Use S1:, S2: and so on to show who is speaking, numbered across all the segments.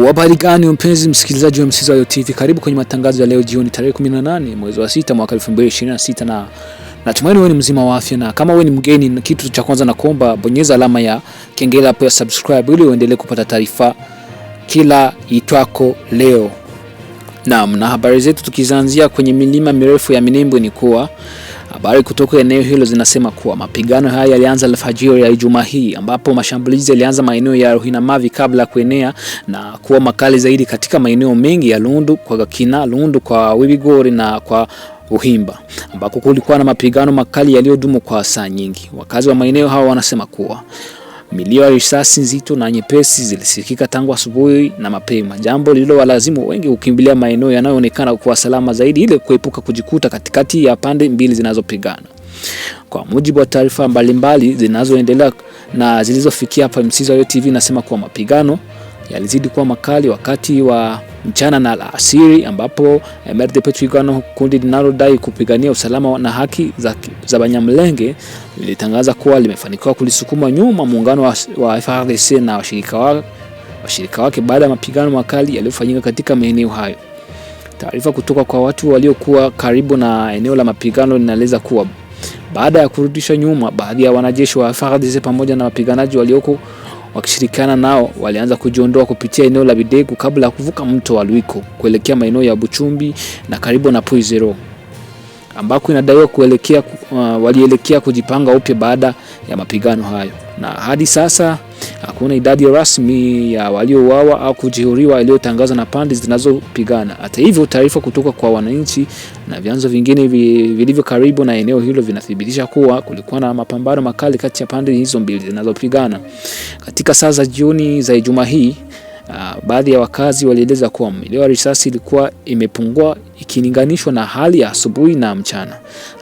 S1: Habari gani mpenzi msikilizaji wa Msiza TV, karibu kwenye matangazo ya leo jioni tarehe 18 mwezi wa 6 mwaka 2026, na natumaini wewe ni mzima wa afya, na kama wewe ni mgeni, na kitu cha kwanza nakuomba bonyeza alama ya kengele hapo ya subscribe ili uendelee kupata taarifa kila itwako leo. Na habari zetu tukianzia kwenye milima mirefu ya Minembwe ni kuwa habari kutoka eneo hilo zinasema kuwa mapigano haya yalianza alfajiri ya Ijumaa hii, ambapo mashambulizi yalianza maeneo ya Ruhinamavi kabla kuenea na kuwa makali zaidi katika maeneo mengi ya Lundu kwa Gakina, Lundu kwa Wibigori na kwa Uhimba, ambako kulikuwa na mapigano makali yaliyodumu kwa saa nyingi. Wakazi wa maeneo hao wanasema kuwa milio ya risasi nzito na nyepesi zilisikika tangu asubuhi na mapema, jambo lililowalazimu wengi kukimbilia maeneo yanayoonekana kuwa salama zaidi ili kuepuka kujikuta katikati ya pande mbili zinazopigana. Kwa mujibu wa taarifa mbalimbali zinazoendelea na zilizofikia hapa Msiza TV, nasema kuwa mapigano yalizidi kuwa makali wakati wa mchana na alasiri, ambapo MRDP Twigano, kundi linalodai kupigania usalama na haki za Banyamulenge, lilitangaza kuwa limefanikiwa kulisukuma nyuma muungano wa FARDC na washirika wake baada ya mapigano makali yaliyofanyika katika maeneo hayo. Taarifa kutoka kwa watu waliokuwa karibu na eneo la mapigano linaeleza kuwa baada ya kurudisha nyuma, baadhi ya wanajeshi wa FARDC pamoja na wapiganaji walioko wakishirikiana nao walianza kujiondoa kupitia eneo la Bidegu kabla ya kuvuka mto wa Luiko kuelekea maeneo ya Buchumbi na karibu na Poizero, ambako inadaiwa walielekea kujipanga upya baada ya mapigano hayo. Na hadi sasa hakuna idadi rasmi ya waliouawa au kujeruhiwa iliyotangazwa na pande zinazopigana. Hata hivyo, taarifa kutoka kwa wananchi na vyanzo vingine vilivyo karibu na eneo hilo vinathibitisha kuwa kulikuwa na mapambano makali kati ya pande hizo mbili zinazopigana. Katika saa za jioni za Ijumaa hii, baadhi ya wakazi walieleza kuwa milio ya risasi ilikuwa imepungua ikilinganishwa na hali ya asubuhi na mchana.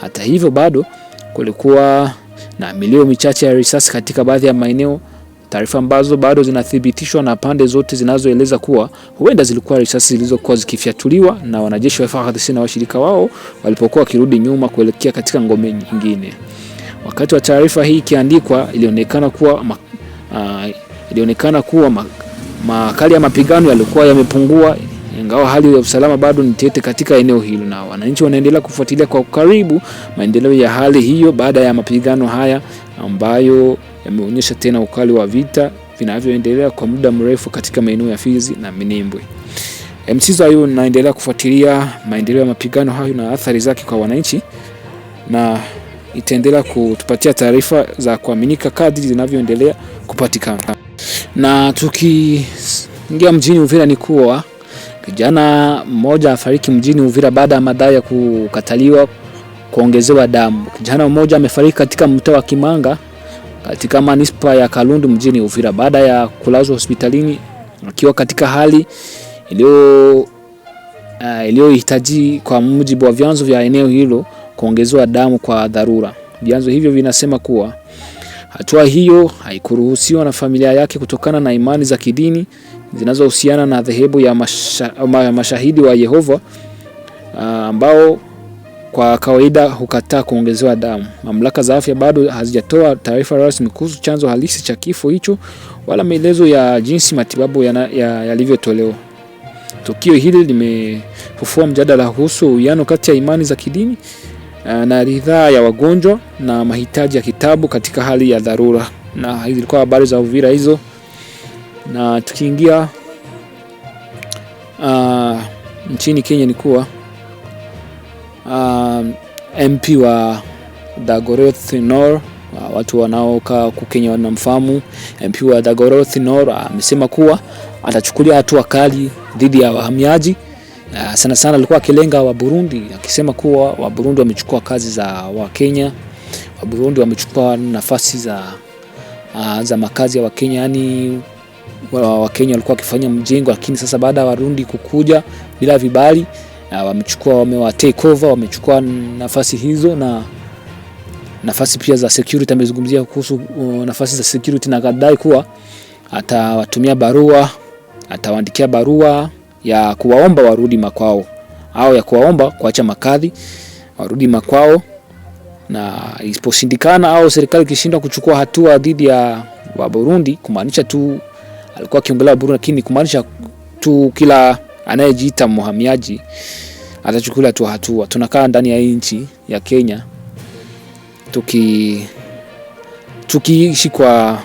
S1: Hata hivyo, bado kulikuwa na milio michache ya risasi katika baadhi ya maeneo, taarifa ambazo bado zinathibitishwa na pande zote zinazoeleza kuwa huenda zilikuwa risasi zilizokuwa zikifyatuliwa na wanajeshi wa FARDC na washirika wao walipokuwa wakirudi nyuma kuelekea katika ngome nyingine. Wakati wa taarifa hii ikiandikwa, ilionekana kuwa makali ya mapigano yalikuwa yamepungua, ingawa hali ya usalama bado ni tete katika eneo hilo, na wananchi wanaendelea kufuatilia kwa karibu maendeleo ya hali hiyo baada ya mapigano haya ambayo yameonyesha tena ukali wa vita vinavyoendelea kwa muda mrefu katika maeneo ya Fizi na Minembwe. Msiza hiyo naendelea kufuatilia maendeleo ya mapigano hayo na athari zake kwa wananchi, na itaendelea kutupatia taarifa za kuaminika kadri zinavyoendelea kupatikana. Na tukiingia mjini Uvira ni kuwa kijana mmoja afariki mjini Uvira baada ya madai ya kukataliwa kuongezewa damu. Kijana mmoja amefariki katika mtaa wa Kimanga katika manispa ya Kalundu mjini Uvira baada ya kulazwa hospitalini akiwa katika hali iliyohitaji, kwa mujibu wa vyanzo vya eneo hilo, kuongezewa damu kwa dharura. Vyanzo hivyo vinasema kuwa hatua hiyo haikuruhusiwa na familia yake kutokana na imani za kidini zinazohusiana na dhehebu ya mashahidi wa Yehova, ambao kwa kawaida hukataa kuongezewa damu. Mamlaka za afya bado hazijatoa taarifa rasmi kuhusu chanzo halisi cha kifo hicho wala maelezo ya jinsi matibabu yalivyotolewa. Tukio hili limefufua mjadala kuhusu uwiano kati ya imani za kidini na ridhaa ya wagonjwa na mahitaji ya kitabu katika hali ya dharura. Na hizi zilikuwa habari za Uvira hizo. Na tukiingia nchini Kenya ni kuwa MP wa Dagoretti North, watu wanaokaa huko Kenya wanamfahamu. MP wa Dagoretti North amesema kuwa atachukulia hatua kali dhidi ya wahamiaji. Sana sana alikuwa akilenga wa Burundi, akisema kuwa wa Burundi wamechukua kazi za wa Kenya, wa Burundi wamechukua nafasi za makazi ya wa Kenya. Yani wa Kenya walikuwa wakifanya mjengo, lakini sasa baada ya Warundi kukuja bila vibali, wamewa take over, wamechukua nafasi hizo na nafasi pia za security. Amezungumzia kuhusu nafasi za security na kadai kuwa atawaandikia barua ya kuwaomba warudi makwao au ya kuwaomba kuacha makadhi warudi makwao, na isiposhindikana au serikali ikishindwa kuchukua hatua dhidi ya wa Burundi, kumaanisha tu alikuwa akiongelea Burundi, lakini kumaanisha mtu kila anayejiita mhamiaji atachukua tu hatua. Tunakaa ndani ya nchi ya Kenya tukiishi kwa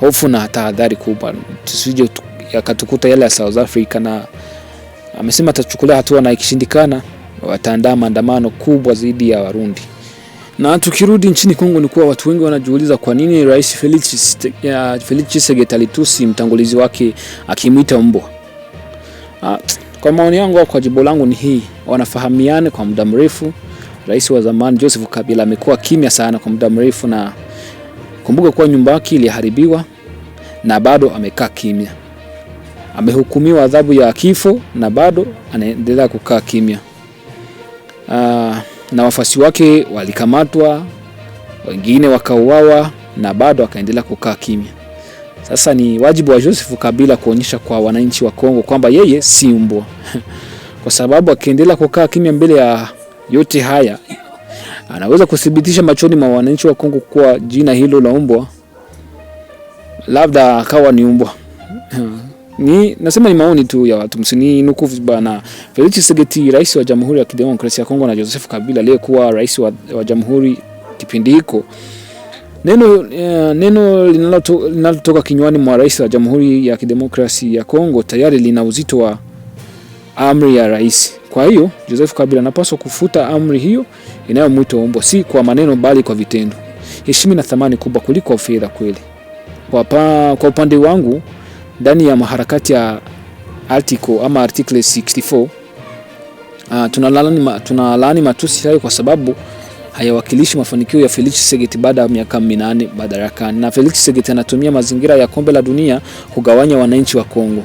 S1: hofu na tahadhari kubwa, tusije yakatukuta yale ya South Africa, na amesema atachukulia hatua na ikishindikana wataandaa maandamano kubwa zaidi ya Warundi. Na tukirudi nchini Kongo, ni kuwa watu wengi wanajiuliza kwa nini Rais Felix Tshisekedi alitusi mtangulizi wake akimwita mbwa. Kwa maoni yangu au kwa jibu langu ni hii: wanafahamiana kwa muda mrefu. Rais wa zamani Joseph Kabila amekuwa kimya sana kwa muda mrefu, na kumbuka kuwa nyumba yake iliharibiwa na bado amekaa kimya. Amehukumiwa adhabu ya kifo na bado anaendelea kukaa kimya. Na wafuasi wake walikamatwa, wengine wakauawa, na bado akaendelea kukaa kimya. Sasa ni wajibu wa Joseph Kabila kuonyesha kwa wananchi wa Kongo kwamba yeye si mbwa. Kwa sababu akiendelea kukaa kimya mbele ya yote haya, anaweza kuthibitisha machoni mwa wananchi wa Kongo kuwa jina hilo la mbwa labda akawa ni mbwa. Nasema ni maoni tu ya watu, msini nuku bana. Felix Tshisekedi, rais wa Jamhuri ya Kidemokrasia ya Kongo, na Joseph Kabila aliyekuwa rais wa Jamhuri kipindi hiko, neno linalotoka kinywani mwa rais wa Jamhuri ya Kidemokrasia ya Kongo tayari lina uzito wa amri ya rais. Kwa hiyo Joseph Kabila anapaswa kufuta amri hiyo inayomwita mbwa, si kwa maneno bali kwa vitendo. Heshima na thamani kubwa kuliko fedha kweli. Kwa upande wangu, ndani ya maharakati ya article 64 tunalaani matusi hayo kwa sababu hayawakilishi mafanikio ya Felix Tshisekedi baada ya miaka 8 madarakani. Na Felix Tshisekedi anatumia mazingira ya kombe la dunia kugawanya wananchi wa Kongo,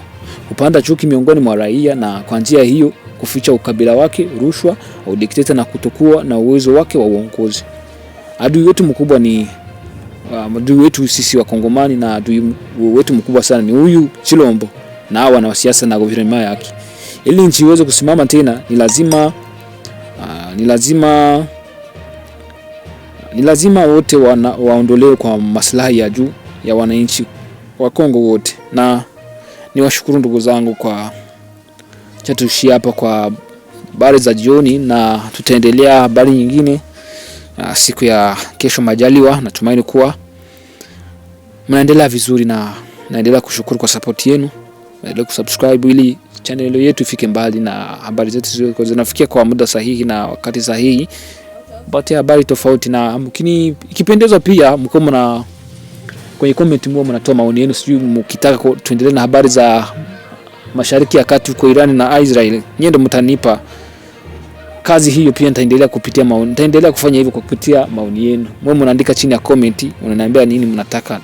S1: kupanda chuki miongoni mwa raia, na kwa njia hiyo kuficha ukabila wake, rushwa au dikteta, na kutokuwa na uwezo wake wa uongozi. Adui wetu mkubwa ni adui wetu sisi wa Kongomani, na adui wetu mkubwa sana ni huyu Chilombo na hawa na siasa na gouvernement yake. Ili nchi iweze kusimama tena, ni lazima wote waondolewe kwa maslahi ya juu ya wananchi wa Kongo wote. Na niwashukuru ndugu zangu kwa chatushi hapa kwa habari za jioni, na tutaendelea habari nyingine siku ya kesho majaliwa. Natumaini kuwa mnaendelea vizuri, na naendelea kushukuru kwa support yenu. Endelea kusubscribe ili channel yetu ifike mbali na habari zetu zinafikia kwa muda sahihi na wakati sahihi. Bati habari tofauti, na mkini ikipendezwa pia mkomo na kwenye comment mnatoa maoni yenu, sijui mkitaka tuendelee na habari za Mashariki ya Kati huko Iran na Israel, nyendo mtanipa kazi hiyo pia. Nitaendelea kupitia maoni, nitaendelea kufanya hivyo kwa kupitia maoni yenu. Mnaandika chini ya comment, unaniambia nini mnataka.